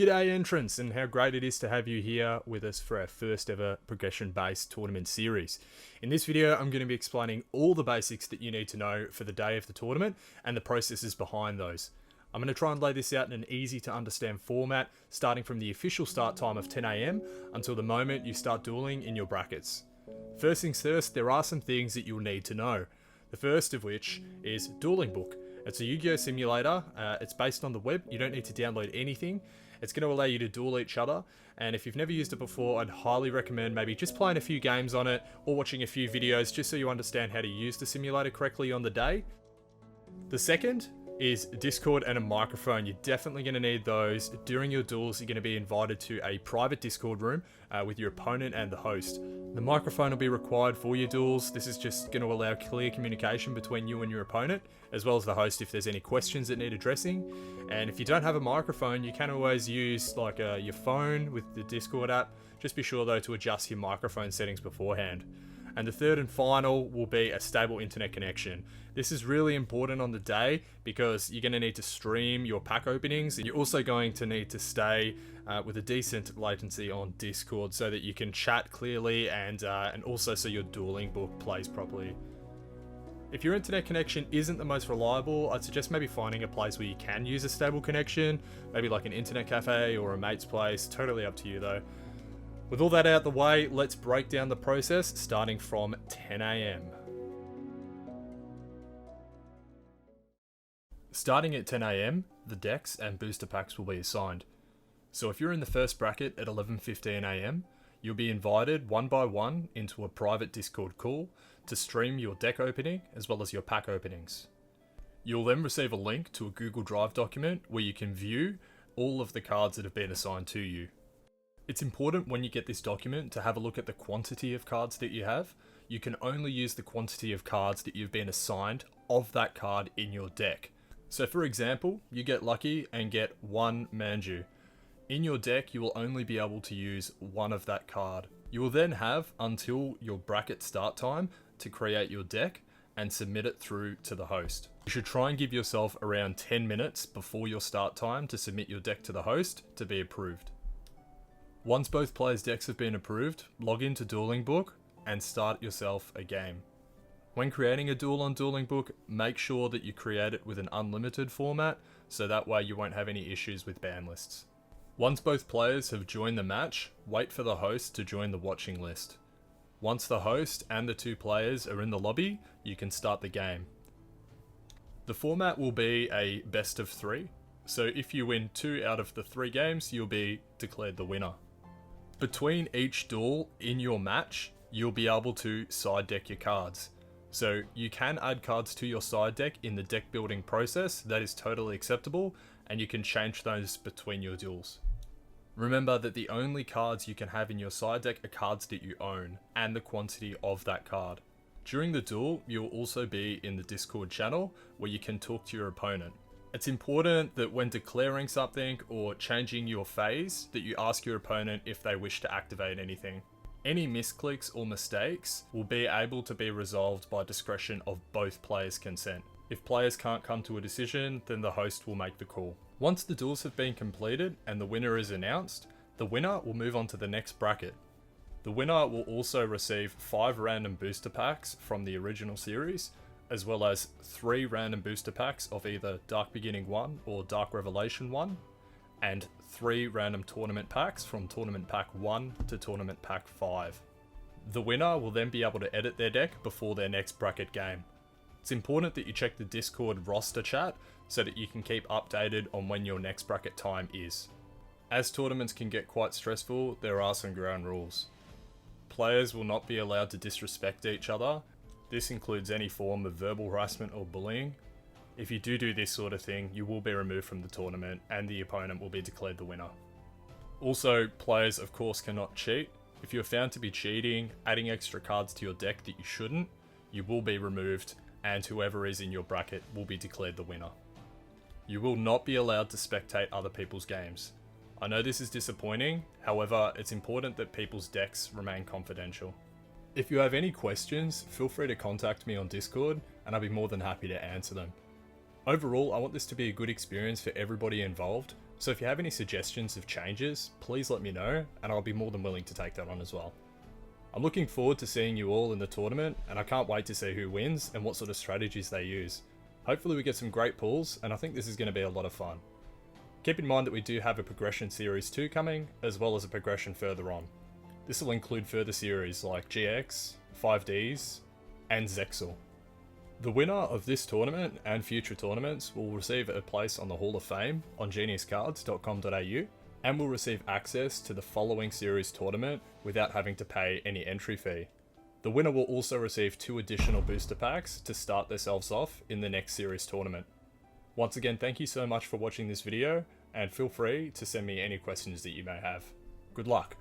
G'day entrants, and how great it is to have you here with us for our first ever progression based tournament series. In this video I'm going to be explaining all the basics that you need to know for the day of the tournament and the processes behind those. I'm going to try and lay this out in an easy to understand format, starting from the official start time of 10 AM until the moment you start dueling in your brackets. First things first, there are some things that you'll need to know. The first of which is Dueling Book. It's a Yu-Gi-Oh simulator. It's based on the web. You don't need to download anything. It's going to allow you to duel each other, and if you've never used it before, I'd highly recommend maybe just playing a few games on it or watching a few videos just so you understand how to use the simulator correctly on the day. The second is Discord and a microphone. You're definitely going to need those. During your duels, you're going to be invited to a private Discord room with your opponent and the host. The microphone will be required for your duels. This is just going to allow clear communication between you and your opponent, as well as the host if there's any questions that need addressing. And if you don't have a microphone, you can always use like your phone with the Discord app. Just be sure though to adjust your microphone settings beforehand. And the third and final will be a stable internet connection. This is really important on the day because you're going to need to stream your pack openings, and you're also going to need to stay with a decent latency on Discord so that you can chat clearly and also so your dueling book plays properly. If your internet connection isn't the most reliable, I'd suggest maybe finding a place where you can use a stable connection, maybe like an internet cafe or a mate's place, totally up to you though. With all that out the way, let's break down the process starting from 10 AM. Starting at 10 AM, the decks and booster packs will be assigned. So if you're in the first bracket at 11:15 AM, you'll be invited one by one into a private Discord call to stream your deck opening as well as your pack openings. You'll then receive a link to a Google Drive document where you can view all of the cards that have been assigned to you. It's important when you get this document to have a look at the quantity of cards that you have. You can only use the quantity of cards that you've been assigned of that card in your deck. So for example, you get lucky and get one Manju. In your deck, you will only be able to use one of that card. You will then have until your bracket start time to create your deck and submit it through to the host. You should try and give yourself around 10 minutes before your start time to submit your deck to the host to be approved. Once both players' decks have been approved, log into Dueling Book and start yourself a game. When creating a duel on Dueling Book, make sure that you create it with an unlimited format, so that way you won't have any issues with ban lists. Once both players have joined the match, wait for the host to join the watching list. Once the host and the two players are in the lobby, you can start the game. The format will be a best of 3, so if you win 2 out of the 3 games, you'll be declared the winner. Between each duel in your match, you'll be able to side deck your cards. So you can add cards to your side deck in the deck building process. That is totally acceptable, and you can change those between your duels. Remember that the only cards you can have in your side deck are cards that you own and the quantity of that card. During the duel, you'll also be in the Discord channel where you can talk to your opponent. It's important that when declaring something or changing your phase, that you ask your opponent if they wish to activate anything. Any misclicks or mistakes will be able to be resolved by discretion of both players' consent. If players can't come to a decision, then the host will make the call. Once the duels have been completed and the winner is announced, the winner will move on to the next bracket. The winner will also receive 5 random booster packs from the original series, as well as 3 random booster packs of either Dark Beginning 1 or Dark Revelation 1, and 3 random tournament packs from Tournament Pack 1 to Tournament Pack 5. The winner will then be able to edit their deck before their next bracket game. It's important that you check the Discord roster chat so that you can keep updated on when your next bracket time is. As tournaments can get quite stressful, there are some ground rules. Players will not be allowed to disrespect each other. This includes any form of verbal harassment or bullying. If you do this sort of thing, you will be removed from the tournament and the opponent will be declared the winner. Also, players of course cannot cheat. If you're found to be cheating, adding extra cards to your deck that you shouldn't, you will be removed and whoever is in your bracket will be declared the winner. You will not be allowed to spectate other people's games. I know this is disappointing, however, it's important that people's decks remain confidential. If you have any questions, feel free to contact me on Discord and I'll be more than happy to answer them. Overall, I want this to be a good experience for everybody involved, So if you have any suggestions of changes, please let me know, and I'll be more than willing to take that on as well. I'm looking forward to seeing you all in the tournament, and I can't wait to see who wins and what sort of strategies they use. Hopefully we get some great pulls, and I think this is going to be a lot of fun. Keep in mind that we do have a Progression Series 2 coming, as well as a Progression further on. This will include further series like GX, 5Ds, and Zexal. The winner of this tournament and future tournaments will receive a place on the Hall of Fame on GeniusCards.com.au and will receive access to the following series tournament without having to pay any entry fee. The winner will also receive 2 additional booster packs to start themselves off in the next series tournament. Once again, thank you so much for watching this video, and feel free to send me any questions that you may have. Good luck!